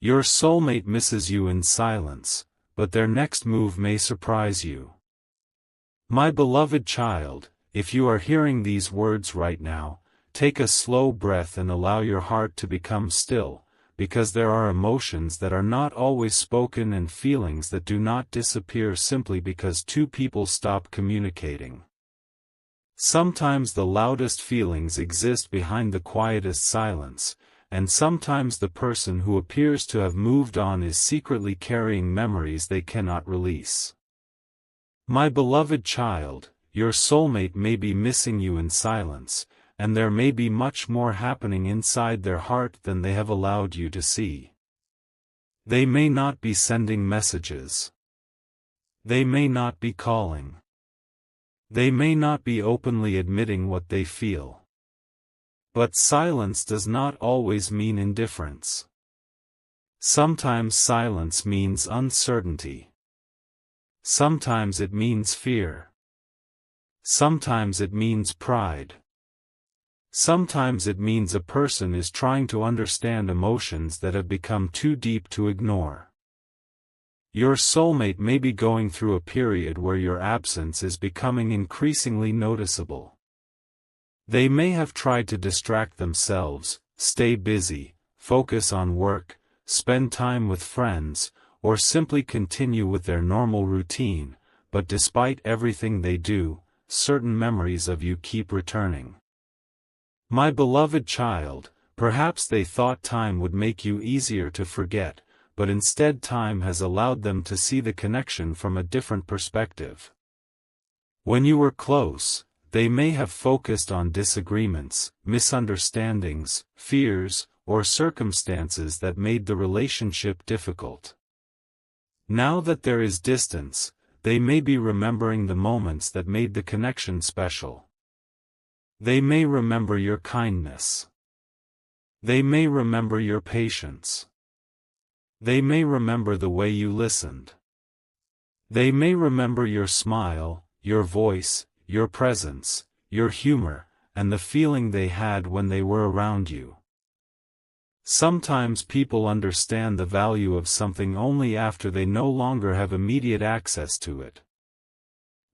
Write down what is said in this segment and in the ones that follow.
Your soulmate misses you in silence, but their next move may surprise you. My beloved child, if you are hearing these words right now, take a slow breath and allow your heart to become still, because there are emotions that are not always spoken and feelings that do not disappear simply because two people stop communicating. Sometimes the loudest feelings exist behind the quietest silence, and sometimes the person who appears to have moved on is secretly carrying memories they cannot release. My beloved child, your soulmate may be missing you in silence, and there may be much more happening inside their heart than they have allowed you to see. They may not be sending messages. They may not be calling. They may not be openly admitting what they feel. But silence does not always mean indifference. Sometimes silence means uncertainty. Sometimes it means fear. Sometimes it means pride. Sometimes it means a person is trying to understand emotions that have become too deep to ignore. Your soulmate may be going through a period where your absence is becoming increasingly noticeable. They may have tried to distract themselves, stay busy, focus on work, spend time with friends, or simply continue with their normal routine, but despite everything they do, certain memories of you keep returning. My beloved child, perhaps they thought time would make you easier to forget, but instead time has allowed them to see the connection from a different perspective. When you were close, they may have focused on disagreements, misunderstandings, fears, or circumstances that made the relationship difficult. Now that there is distance, they may be remembering the moments that made the connection special. They may remember your kindness. They may remember your patience. They may remember the way you listened. They may remember your smile, your voice, your presence, your humor, and the feeling they had when they were around you. Sometimes people understand the value of something only after they no longer have immediate access to it.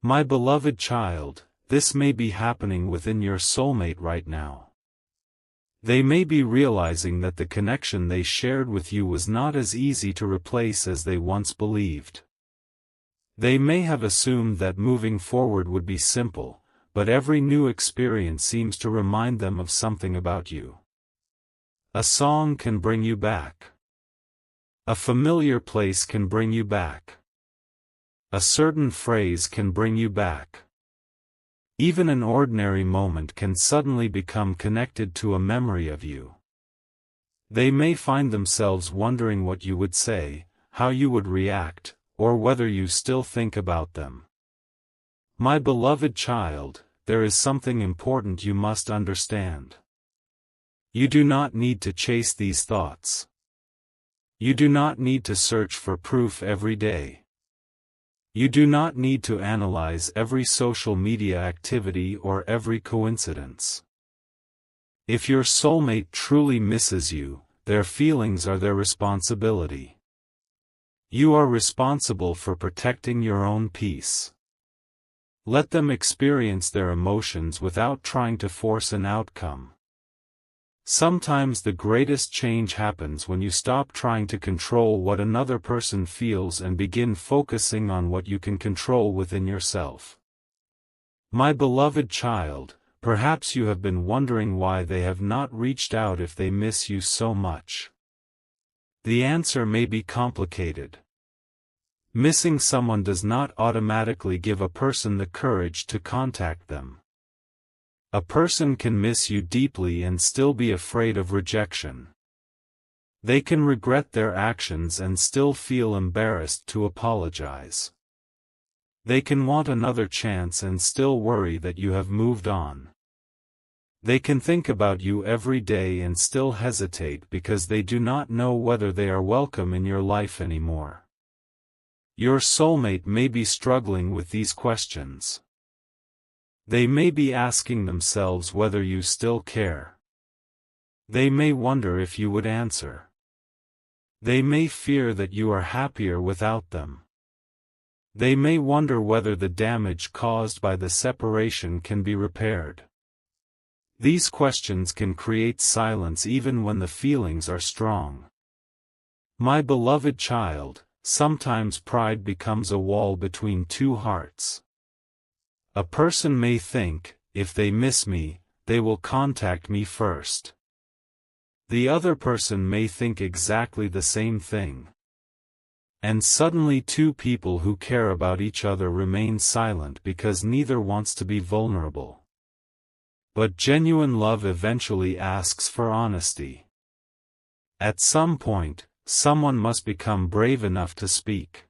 My beloved child, this may be happening within your soulmate right now. They may be realizing that the connection they shared with you was not as easy to replace as they once believed. They may have assumed that moving forward would be simple, but every new experience seems to remind them of something about you. A song can bring you back. A familiar place can bring you back. A certain phrase can bring you back. Even an ordinary moment can suddenly become connected to a memory of you. They may find themselves wondering what you would say, how you would react, or whether you still think about them. My beloved child, there is something important you must understand. You do not need to chase these thoughts. You do not need to search for proof every day. You do not need to analyze every social media activity or every coincidence. If your soulmate truly misses you, their feelings are their responsibility. You are responsible for protecting your own peace. Let them experience their emotions without trying to force an outcome. Sometimes the greatest change happens when you stop trying to control what another person feels and begin focusing on what you can control within yourself. My beloved child, perhaps you have been wondering why they have not reached out if they miss you so much. The answer may be complicated. Missing someone does not automatically give a person the courage to contact them. A person can miss you deeply and still be afraid of rejection. They can regret their actions and still feel embarrassed to apologize. They can want another chance and still worry that you have moved on. They can think about you every day and still hesitate because they do not know whether they are welcome in your life anymore. Your soulmate may be struggling with these questions. They may be asking themselves whether you still care. They may wonder if you would answer. They may fear that you are happier without them. They may wonder whether the damage caused by the separation can be repaired. These questions can create silence even when the feelings are strong. My beloved child, sometimes pride becomes a wall between two hearts. A person may think, if they miss me, they will contact me first. The other person may think exactly the same thing. And suddenly two people who care about each other remain silent because neither wants to be vulnerable. But genuine love eventually asks for honesty. At some point, someone must become brave enough to speak.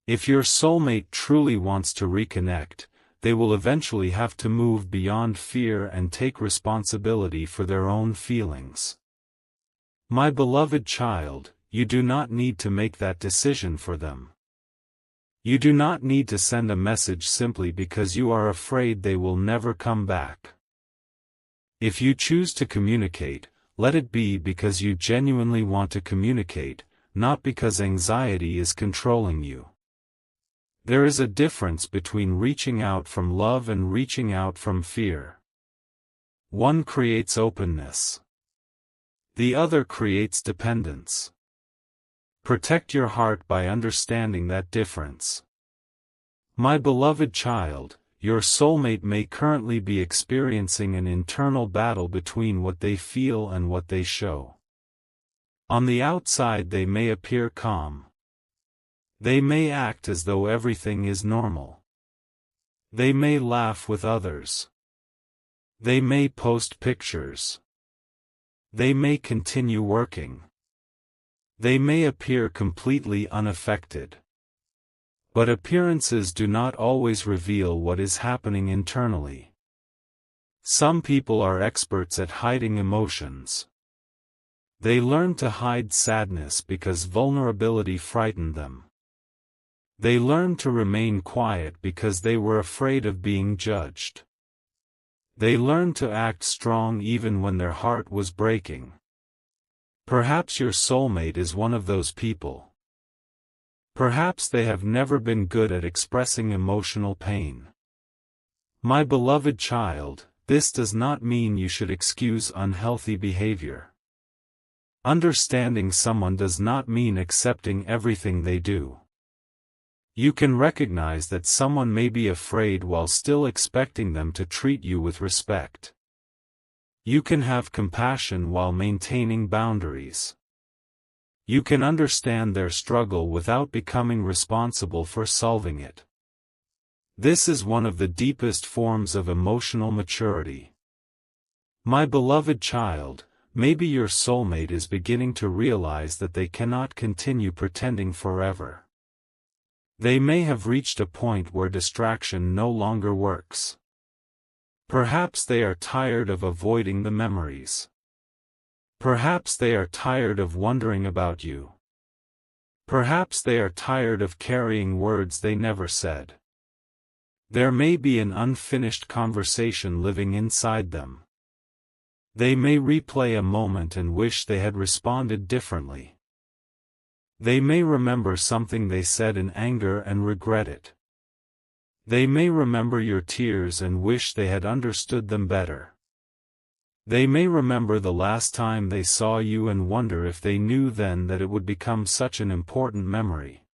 If your soulmate truly wants to reconnect, they will eventually have to move beyond fear and take responsibility for their own feelings. My beloved child, you do not need to make that decision for them. You do not need to send a message simply because you are afraid they will never come back. If you choose to communicate, let it be because you genuinely want to communicate, not because anxiety is controlling you. There is a difference between reaching out from love and reaching out from fear. One creates openness. The other creates dependence. Protect your heart by understanding that difference. My beloved child, your soulmate may currently be experiencing an internal battle between what they feel and what they show. On the outside they may appear calm. They may act as though everything is normal. They may laugh with others. They may post pictures. They may continue working. They may appear completely unaffected. But appearances do not always reveal what is happening internally. Some people are experts at hiding emotions. They learn to hide sadness because vulnerability frightened them. They learn to remain quiet because they were afraid of being judged. They learn to act strong even when their heart was breaking. Perhaps your soulmate is one of those people. Perhaps they have never been good at expressing emotional pain. My beloved child, this does not mean you should excuse unhealthy behavior. Understanding someone does not mean accepting everything they do. You can recognize that someone may be afraid while still expecting them to treat you with respect. You can have compassion while maintaining boundaries. You can understand their struggle without becoming responsible for solving it. This is one of the deepest forms of emotional maturity. My beloved child, maybe your soulmate is beginning to realize that they cannot continue pretending forever. They may have reached a point where distraction no longer works. Perhaps they are tired of avoiding the memories. Perhaps they are tired of wondering about you. Perhaps they are tired of carrying words they never said. There may be an unfinished conversation living inside them. They may replay a moment and wish they had responded differently. They may remember something they said in anger and regret it. They may remember your tears and wish they had understood them better. They may remember the last time they saw you and wonder if they knew then that it would become such an important memory.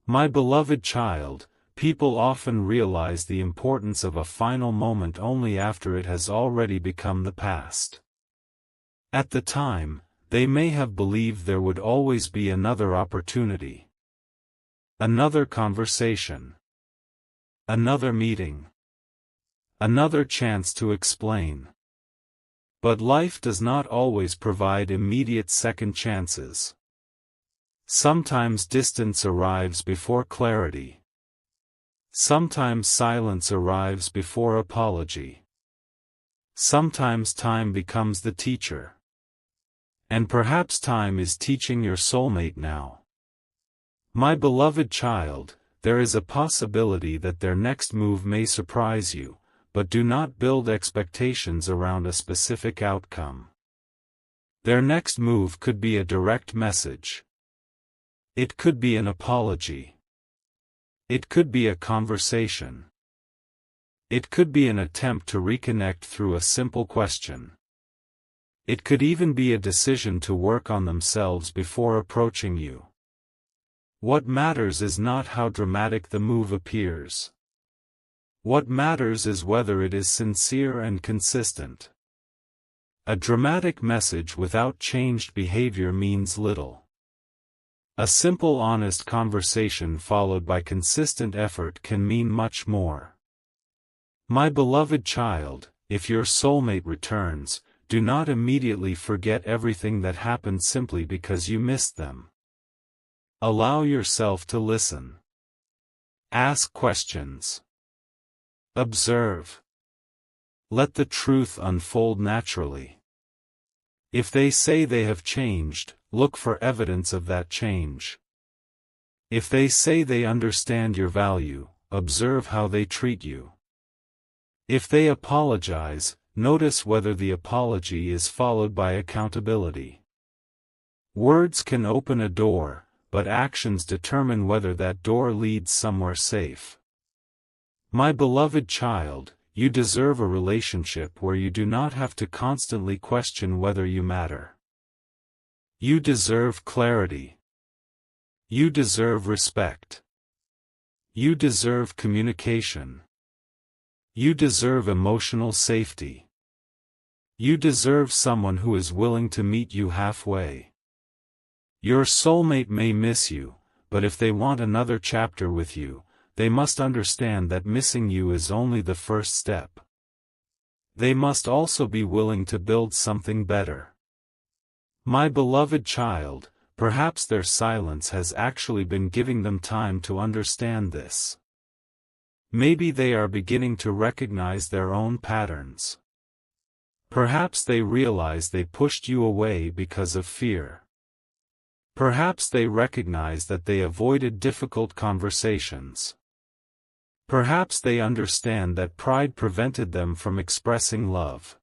My beloved child, people often realize the importance of a final moment only after it has already become the past. At the time, they may have believed there would always be another opportunity. Another conversation. Another meeting. Another chance to explain. But life does not always provide immediate second chances. Sometimes distance arrives before clarity. Sometimes silence arrives before apology. Sometimes time becomes the teacher. And perhaps time is teaching your soulmate now. My beloved child, there is a possibility that their next move may surprise you, but do not build expectations around a specific outcome. Their next move could be a direct message. It could be an apology. It could be a conversation. It could be an attempt to reconnect through a simple question. It could even be a decision to work on themselves before approaching you. What matters is not how dramatic the move appears. What matters is whether it is sincere and consistent. A dramatic message without changed behavior means little. A simple honest conversation followed by consistent effort can mean much more. My beloved child, if your soulmate returns, do not immediately forget everything that happened simply because you missed them. Allow yourself to listen. Ask questions. Observe. Let the truth unfold naturally. If they say they have changed, look for evidence of that change. If they say they understand your value, observe how they treat you. If they apologize, notice whether the apology is followed by accountability. Words can open a door, but actions determine whether that door leads somewhere safe. My beloved child, you deserve a relationship where you do not have to constantly question whether you matter. You deserve clarity. You deserve respect. You deserve communication. You deserve emotional safety. You deserve someone who is willing to meet you halfway. Your soulmate may miss you, but if they want another chapter with you, they must understand that missing you is only the first step. They must also be willing to build something better. My beloved child, perhaps their silence has actually been giving them time to understand this. Maybe they are beginning to recognize their own patterns. Perhaps they realize they pushed you away because of fear. Perhaps they recognize that they avoided difficult conversations. Perhaps they understand that pride prevented them from expressing love.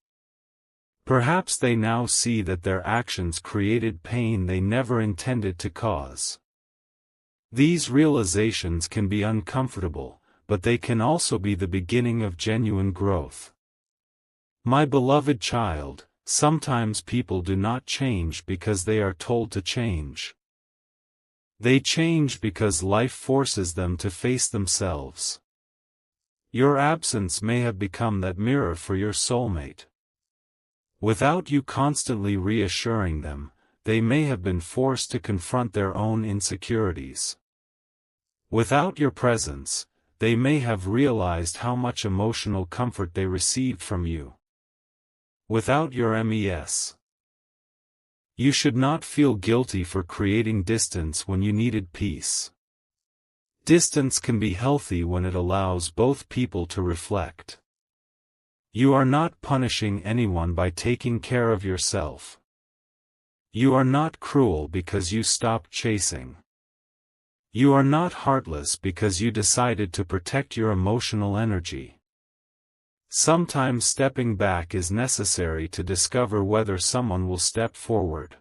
Perhaps they now see that their actions created pain they never intended to cause. These realizations can be uncomfortable, but they can also be the beginning of genuine growth. My beloved child, sometimes people do not change because they are told to change. They change because life forces them to face themselves. Your absence may have become that mirror for your soulmate. Without you constantly reassuring them, they may have been forced to confront their own insecurities. Without your presence, they may have realized how much emotional comfort they received from you. Without your MES, you should not feel guilty for creating distance when you needed peace. Distance can be healthy when it allows both people to reflect. You are not punishing anyone by taking care of yourself. You are not cruel because you stopped chasing. You are not heartless because you decided to protect your emotional energy. Sometimes stepping back is necessary to discover whether someone will step forward.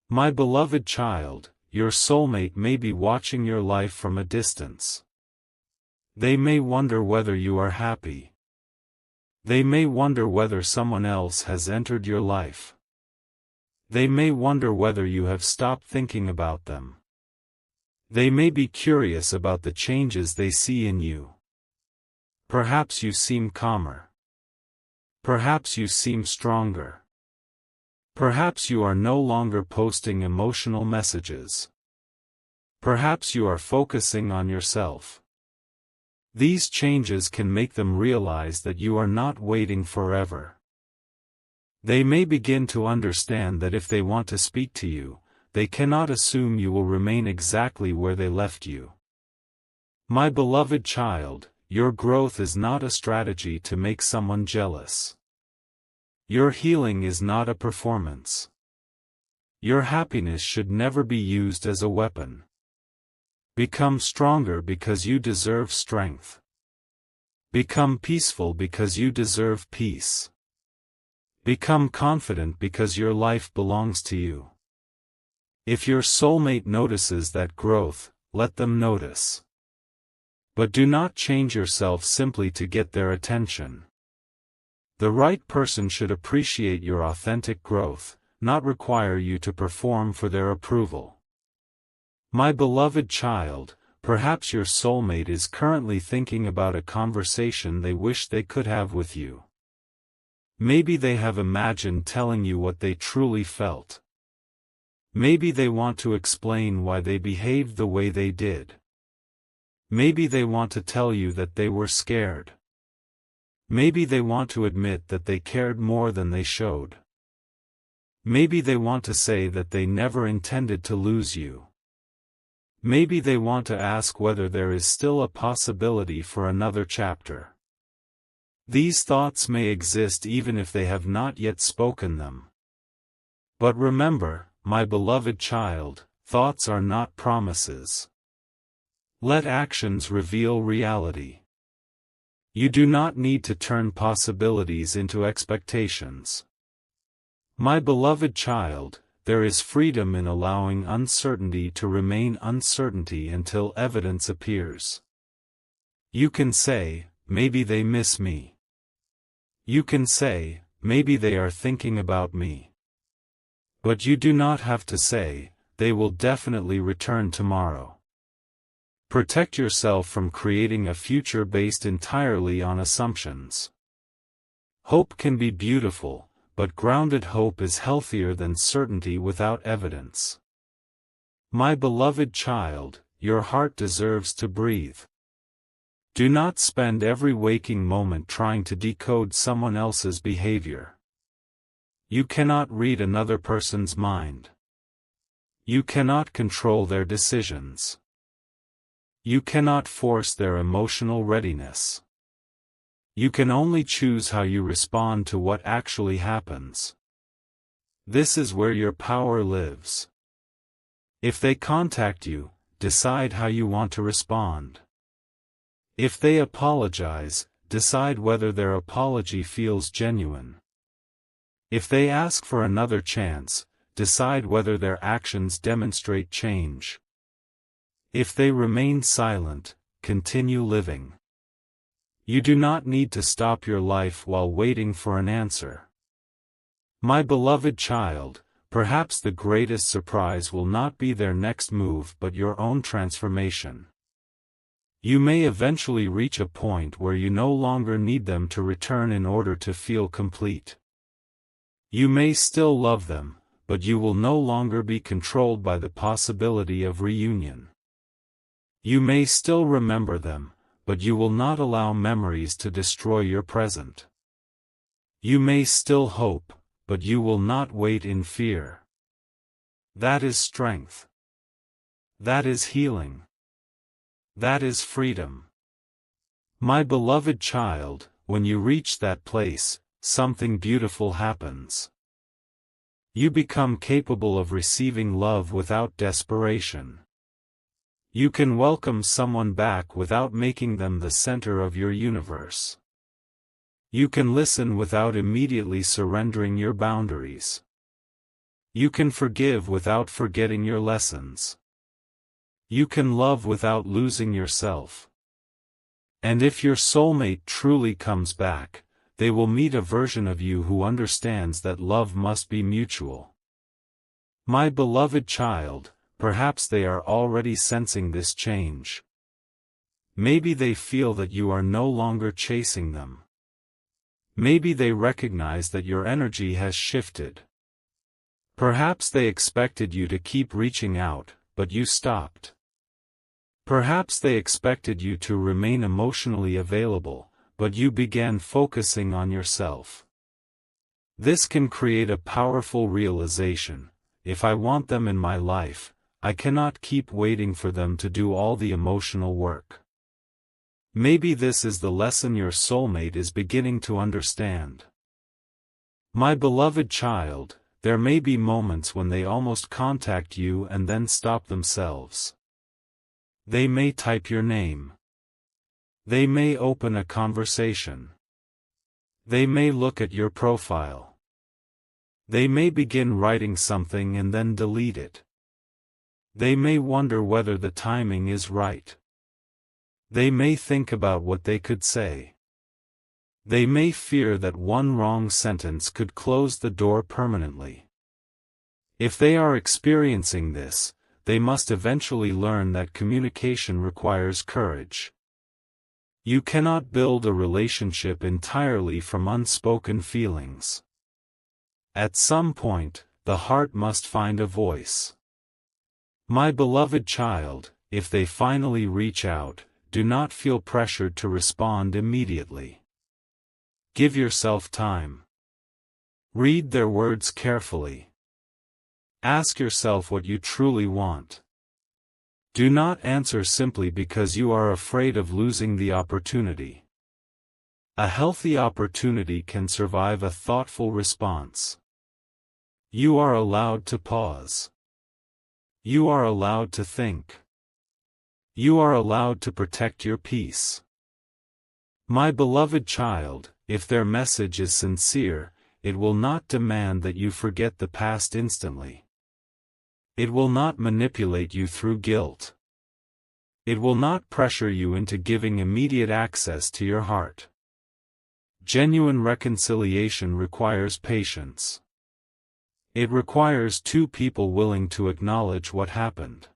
My beloved child, your soulmate may be watching your life from a distance. They may wonder whether you are happy. They may wonder whether someone else has entered your life. They may wonder whether you have stopped thinking about them. They may be curious about the changes they see in you. Perhaps you seem calmer. Perhaps you seem stronger. Perhaps you are no longer posting emotional messages. Perhaps you are focusing on yourself. These changes can make them realize that you are not waiting forever. They may begin to understand that if they want to speak to you, they cannot assume you will remain exactly where they left you. My beloved child, your growth is not a strategy to make someone jealous. Your healing is not a performance. Your happiness should never be used as a weapon. Become stronger because you deserve strength. Become peaceful because you deserve peace. Become confident because your life belongs to you. If your soulmate notices that growth, let them notice. But do not change yourself simply to get their attention. The right person should appreciate your authentic growth, not require you to perform for their approval. My beloved child, perhaps your soulmate is currently thinking about a conversation they wish they could have with you. Maybe they have imagined telling you what they truly felt. Maybe they want to explain why they behaved the way they did. Maybe they want to tell you that they were scared. Maybe they want to admit that they cared more than they showed. Maybe they want to say that they never intended to lose you. Maybe they want to ask whether there is still a possibility for another chapter. These thoughts may exist even if they have not yet spoken them. But remember, my beloved child, thoughts are not promises. Let actions reveal reality. You do not need to turn possibilities into expectations. My beloved child, there is freedom in allowing uncertainty to remain uncertainty until evidence appears. You can say, maybe they miss me. You can say, maybe they are thinking about me. But you do not have to say, they will definitely return tomorrow. Protect yourself from creating a future based entirely on assumptions. Hope can be beautiful, but grounded hope is healthier than certainty without evidence. My beloved child, your heart deserves to breathe. Do not spend every waking moment trying to decode someone else's behavior. You cannot read another person's mind. You cannot control their decisions. You cannot force their emotional readiness. You can only choose how you respond to what actually happens. This is where your power lives. If they contact you, decide how you want to respond. If they apologize, decide whether their apology feels genuine. If they ask for another chance, decide whether their actions demonstrate change. If they remain silent, continue living. You do not need to stop your life while waiting for an answer. My beloved child, perhaps the greatest surprise will not be their next move but your own transformation. You may eventually reach a point where you no longer need them to return in order to feel complete. You may still love them, but you will no longer be controlled by the possibility of reunion. You may still remember them, but you will not allow memories to destroy your present. You may still hope, but you will not wait in fear. That is strength. That is healing. That is freedom. My beloved child, when you reach that place, something beautiful happens. You become capable of receiving love without desperation. You can welcome someone back without making them the center of your universe. You can listen without immediately surrendering your boundaries. You can forgive without forgetting your lessons. You can love without losing yourself. And if your soulmate truly comes back, they will meet a version of you who understands that love must be mutual. My beloved child, perhaps they are already sensing this change. Maybe they feel that you are no longer chasing them. Maybe they recognize that your energy has shifted. Perhaps they expected you to keep reaching out, but you stopped. Perhaps they expected you to remain emotionally available, but you began focusing on yourself. This can create a powerful realization: if I want them in my life, I cannot keep waiting for them to do all the emotional work. Maybe this is the lesson your soulmate is beginning to understand. My beloved child, there may be moments when they almost contact you and then stop themselves. They may type your name. They may open a conversation. They may look at your profile. They may begin writing something and then delete it. They may wonder whether the timing is right. They may think about what they could say. They may fear that one wrong sentence could close the door permanently. If they are experiencing this, they must eventually learn that communication requires courage. You cannot build a relationship entirely from unspoken feelings. At some point, the heart must find a voice. My beloved child, if they finally reach out, do not feel pressured to respond immediately. Give yourself time. Read their words carefully. Ask yourself what you truly want. Do not answer simply because you are afraid of losing the opportunity. A healthy opportunity can survive a thoughtful response. You are allowed to pause. You are allowed to think. You are allowed to protect your peace. My beloved child, if their message is sincere, it will not demand that you forget the past instantly. It will not manipulate you through guilt. It will not pressure you into giving immediate access to your heart. Genuine reconciliation requires patience. It requires two people willing to acknowledge what happened.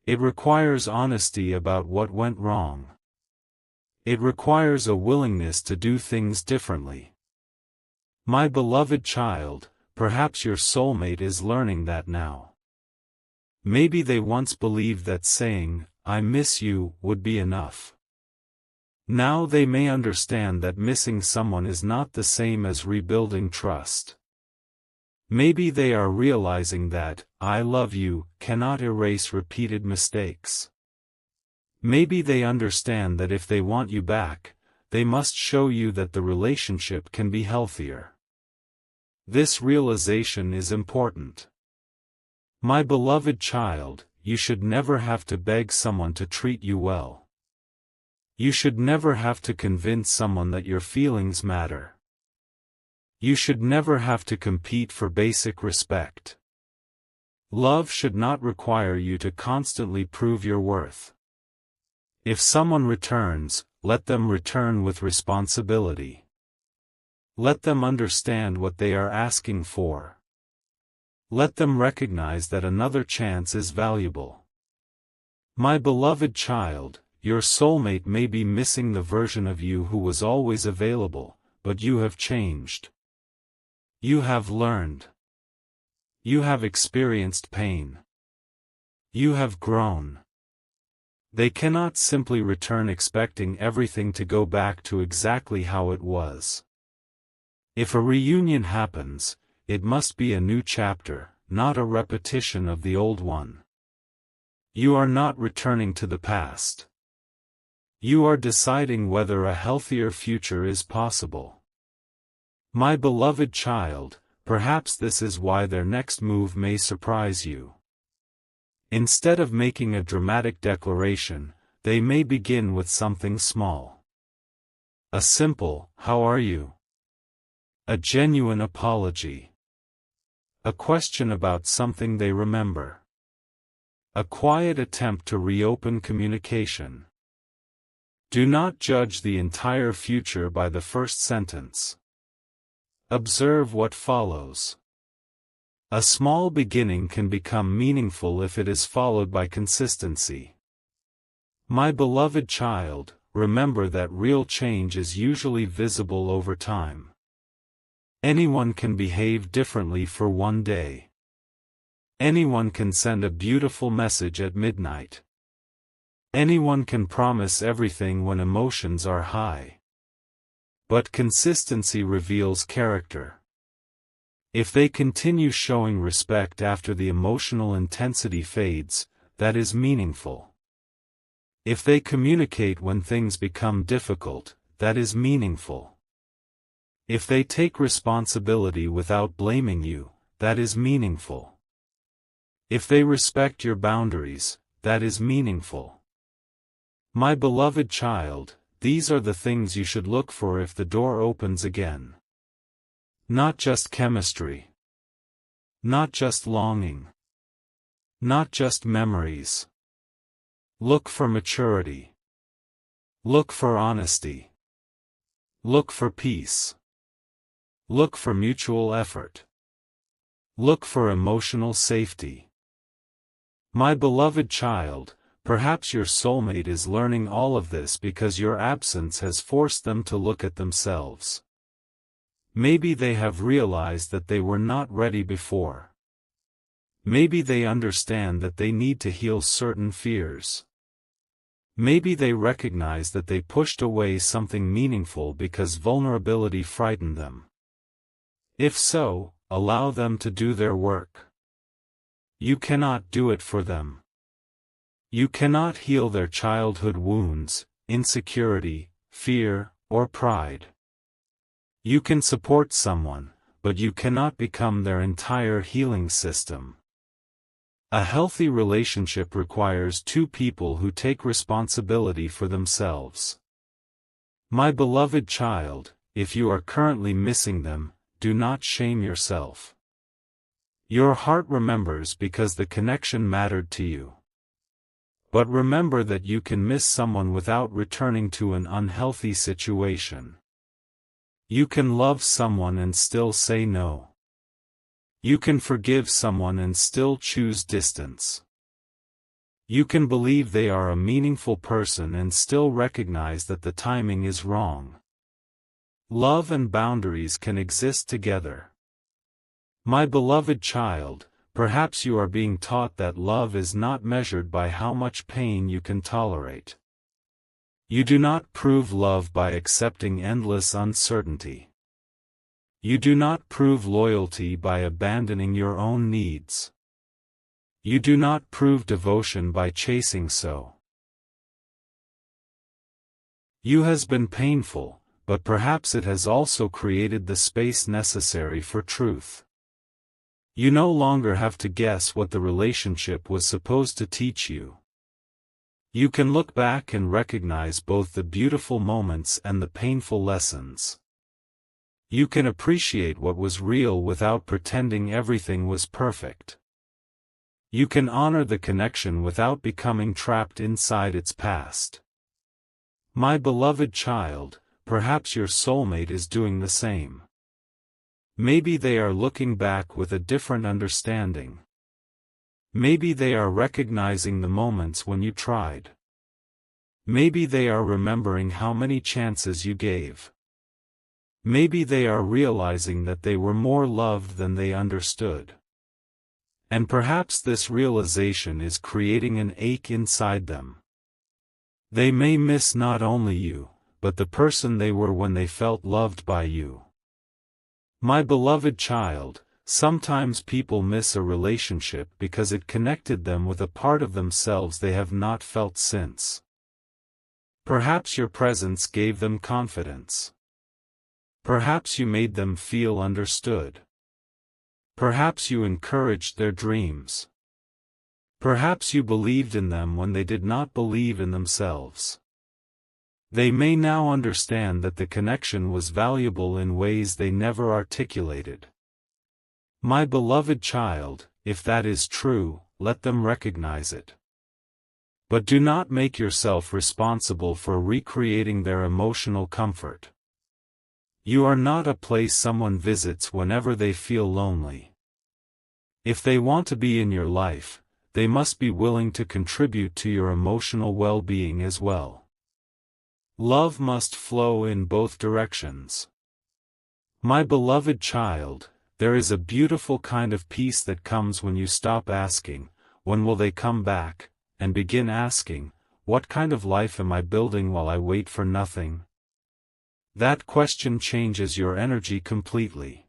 It requires honesty about what went wrong. It requires a willingness to do things differently. My beloved child, perhaps your soulmate is learning that now. Maybe they once believed that saying, "I miss you," would be enough. Now they may understand that missing someone is not the same as rebuilding trust. Maybe they are realizing that, "I love you," cannot erase repeated mistakes. Maybe they understand that if they want you back, they must show you that the relationship can be healthier. This realization is important. My beloved child, you should never have to beg someone to treat you well. You should never have to convince someone that your feelings matter. You should never have to compete for basic respect. Love should not require you to constantly prove your worth. If someone returns, let them return with responsibility. Let them understand what they are asking for. Let them recognize that another chance is valuable. My beloved child, your soulmate may be missing the version of you who was always available, but you have changed. You have learned. You have experienced pain. You have grown. They cannot simply return expecting everything to go back to exactly how it was. If a reunion happens, it must be a new chapter, not a repetition of the old one. You are not returning to the past. You are deciding whether a healthier future is possible. My beloved child, perhaps this is why their next move may surprise you. Instead of making a dramatic declaration, they may begin with something small. A simple, "How are you?" A genuine apology. A question about something they remember. A quiet attempt to reopen communication. Do not judge the entire future by the first sentence. Observe what follows. A small beginning can become meaningful if it is followed by consistency. My beloved child, remember that real change is usually visible over time. Anyone can behave differently for one day. Anyone can send a beautiful message at midnight. Anyone can promise everything when emotions are high. But consistency reveals character. If they continue showing respect after the emotional intensity fades, that is meaningful. If they communicate when things become difficult, that is meaningful. If they take responsibility without blaming you, that is meaningful. If they respect your boundaries, that is meaningful. My beloved child, these are the things you should look for if the door opens again. Not just chemistry. Not just longing. Not just memories. Look for maturity. Look for honesty. Look for peace. Look for mutual effort. Look for emotional safety. My beloved child, perhaps your soulmate is learning all of this because your absence has forced them to look at themselves. Maybe they have realized that they were not ready before. Maybe they understand that they need to heal certain fears. Maybe they recognize that they pushed away something meaningful because vulnerability frightened them. If so, allow them to do their work. You cannot do it for them. You cannot heal their childhood wounds, insecurity, fear, or pride. You can support someone, but you cannot become their entire healing system. A healthy relationship requires two people who take responsibility for themselves. My beloved child, if you are currently missing them, do not shame yourself. Your heart remembers because the connection mattered to you. But remember that you can miss someone without returning to an unhealthy situation. You can love someone and still say no. You can forgive someone and still choose distance. You can believe they are a meaningful person and still recognize that the timing is wrong. Love and boundaries can exist together. My beloved child, perhaps you are being taught that love is not measured by how much pain you can tolerate. You do not prove love by accepting endless uncertainty. You do not prove loyalty by abandoning your own needs. You do not prove devotion by chasing so. You has been painful, but perhaps it has also created the space necessary for truth. You no longer have to guess what the relationship was supposed to teach you. You can look back and recognize both the beautiful moments and the painful lessons. You can appreciate what was real without pretending everything was perfect. You can honor the connection without becoming trapped inside its past. My beloved child, perhaps your soulmate is doing the same. Maybe they are looking back with a different understanding. Maybe they are recognizing the moments when you tried. Maybe they are remembering how many chances you gave. Maybe they are realizing that they were more loved than they understood. And perhaps this realization is creating an ache inside them. They may miss not only you, but the person they were when they felt loved by you. My beloved child, sometimes people miss a relationship because it connected them with a part of themselves they have not felt since. Perhaps your presence gave them confidence. Perhaps you made them feel understood. Perhaps you encouraged their dreams. Perhaps you believed in them when they did not believe in themselves. They may now understand that the connection was valuable in ways they never articulated. My beloved child, if that is true, let them recognize it. But do not make yourself responsible for recreating their emotional comfort. You are not a place someone visits whenever they feel lonely. If they want to be in your life, they must be willing to contribute to your emotional well-being as well. Love must flow in both directions. My beloved child, there is a beautiful kind of peace that comes when you stop asking, when will they come back, and begin asking, what kind of life am I building while I wait for nothing? That question changes your energy completely.